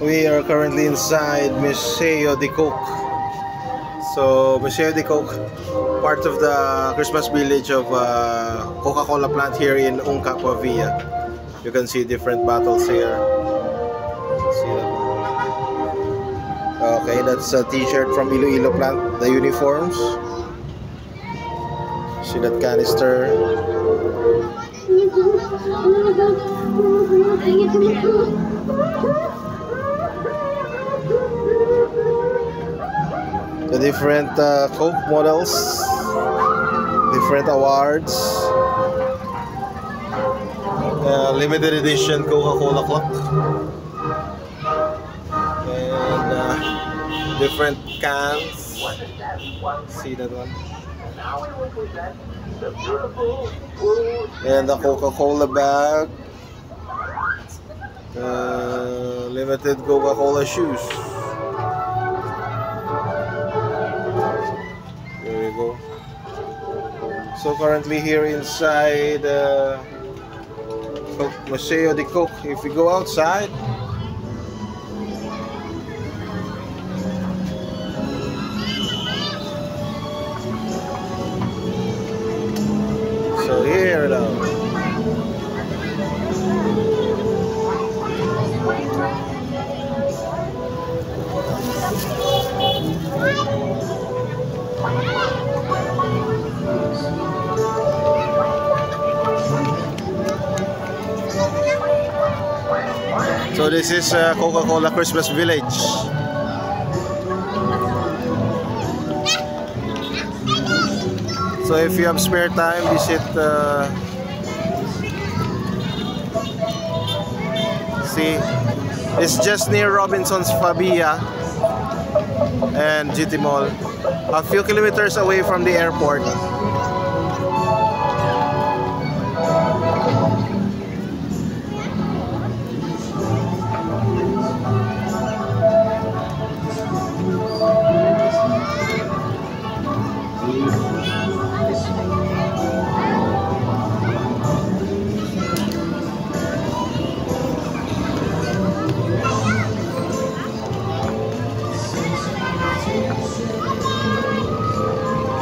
We are currently inside Museo de Coke. So Museo de Coke, part of the Christmas village of Coca-Cola plant here in Ungca, Pavia. You can see different bottles here. See that? Okay, that's a t-shirt from Iloilo plant, the uniforms. See that canister. The different Coke models, different awards, limited edition Coca-Cola clock, and different cans. See that one? And the Coca-Cola bag, limited Coca-Cola shoes. There you go. So currently here inside Museo de Coke, if you go outside, so here now. So this is Coca-Cola Christmas Village. So if you have spare time, visit see, it's just near Robinson's Pavia and GT Mall, a few kilometers away from the airport.